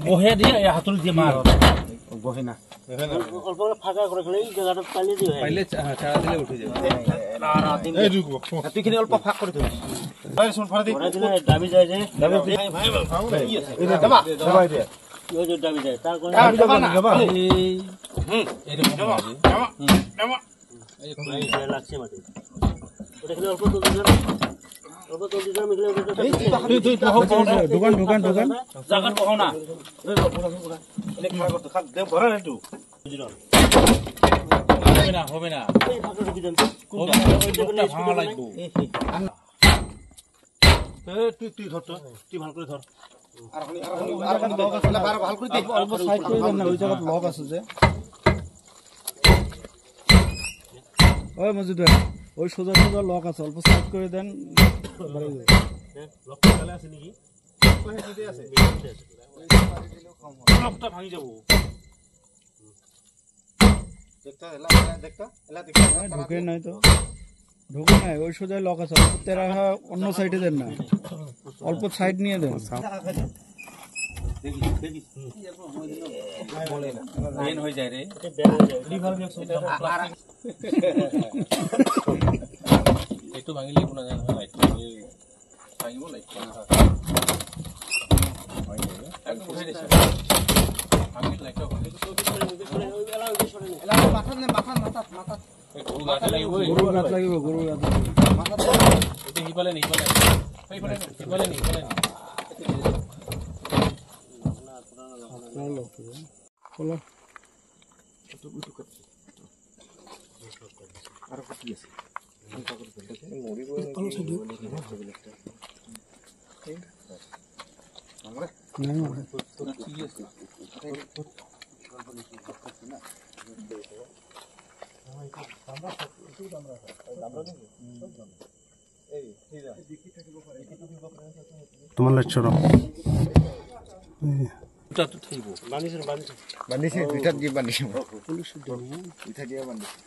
বহে দিয়ে হাতুড়ি দিয়ে মার বহে না অল্প ফাঁকা করে খেলে এই জায়গাটা পাইলে দিও পাইলে চারা দিলে উঠে যাবে এই রুকো তুইখিনি অল্প ফাঁক করে দিস ভাই শুন ফাড়া দি দিলে দাবি যায় যে ভাই এই দেবা দেবা দে ওই যে দাবি যায় তার কোন দেবা না দেবা এরকম দেবা দেবা এই লাগছে মাটি ওটা খেলে অল্প তুলতে যাবে অল্প তুলতে যাবে মিলে তুই দোকান জায়গা বহাও না এনে খাড়া করতে খাক দে ভরা না তুই হবে না এই ফাঁকা ঢুকে যান ওইটা ভাঙা লাগবে তুই ধর তো তুই ভালো করে ধর ভালো করে দে অল্প সাইড করে দেন না ওই জায়গা লক আছে যে ওই মজুদার ওই সোজা সোজা লক আছে অল্প সাইড করে দেন লক খেলা আছে নাকি আছে লকটা ভাঙি যাব দেখতা এলা দেখতা ঢুকে নাই তো ঢুকে নাই ওই সোজা লক আছে অল্প তেরা অন্য সাইডে দেন না অল্প সাইড নিয়ে দেন মেন হয়ে যায় রে একটু ভাঙিলে কোনো জানা লাইট ভাঙিব লাইট একদম উঠাই দিছে ভাঙি লাইটটা মাথা গরু গাছ লাগিব গরু গাছ লাগিব গরু গাছ এটা হিপালে নেই হিপালে নেই খোলা আর কি আছে তোমার লেকচার এটা তো থাইব বান্ধিছে দুইটা দিয়ে বান্ধিছে পুলিশ দুইটা দিয়ে বান্ধিছে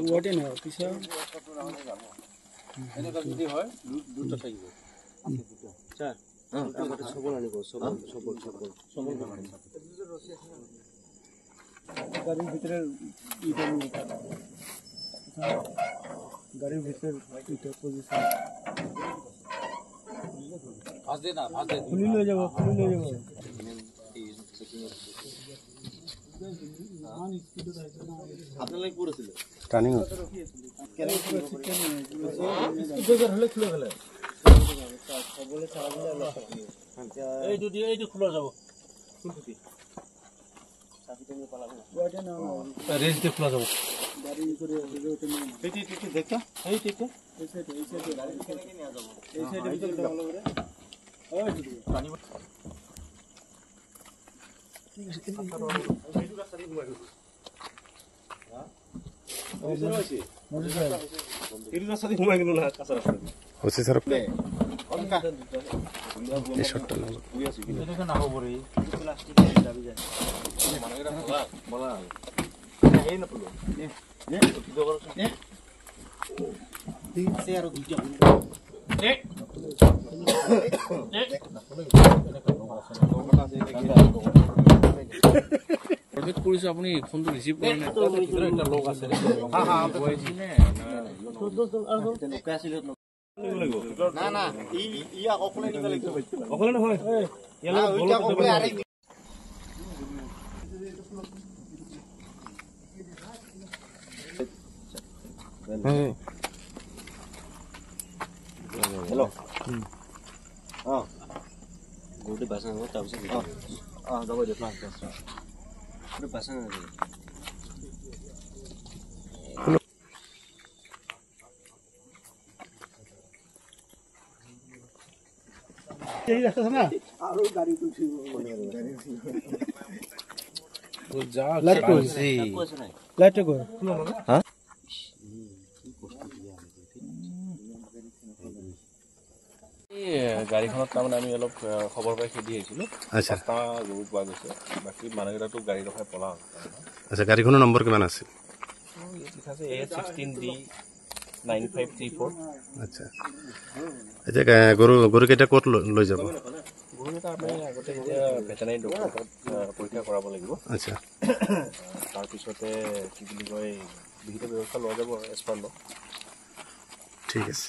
ওয়াটে না পিছা এনেকা যদি হয় দুটো থাইব স্যার আমাদের সবল আনিব সবল গাড়ির ভিতরে ইটা নিয়ে গাড়ির ভিতরে ইটা পজিশন ভাজ দে না ভাজ দে খুলি লয়ে যাব আপনাদের করেছিল টার্নিং হলে খুলে গেলে সবলে ছাড়া দিলে এই দুটি খুলে যাব চাবিটা নিয়ে পালাবো ওয়াটে না রেঞ্জ দিয়ে খোলা যাব গাড়ি করে ওটা নিয়ে এই দেখতা এই দেখতা এই সাইডে গাড়ি নিয়ে যাব এই সাইডে ভিতরে ভালো করে ওই পানি ওসি স্যার অনকা এই শটটা নাও এটা না হবো রে প্লাস্টিক দাবি যায় মানগরা বলা এই না পড়লো সে আর দুইটা প্রজেক্ট কৰিছো আপুনি ফোনটো ৰিসিভ কৰে না এটা লোক আছে হ্যাঁ বয়সি নে না ই অকলে নিতে লাগিব অকলে নহয় ইয়ালে ওইটা অকলে আরে हेलो গোটে বাসা হ'ব তাৰপিছত যাব দে প্লান গোটে বাসা এই ৰাস্তা না আৰু গাড়ী তুলছি ও যা লাইট কৰিছি কৈছে নাই লাইট কৰ হ্যাঁ গাড়ীখনত তাৰমানে আমি অলপ খবৰ পাই খেদি আহিছিলোঁ আচ্ছা পাঁচটা গৰু পোৱা গৈছে বাকী মানুহকেইটাতো গাড়ী ৰখাই পলাওঁ আচ্ছা গাড়ীখনৰ নম্বৰ কিমান আছিল লিখা আছে A16D 9534 আচ্ছা এতিয়া গৰুকেইটা ক'ত লৈ যাব গৰুকেইটা আমি আগতে এতিয়া ভেটেনাৰী ডক্টৰক পৰীক্ষা কৰাব লাগিব আচ্ছা তাৰপিছতে কি বুলি কয় বিহিত ব্যৱস্থা লোৱা যাব এজ পাৰ ল ঠিক আছে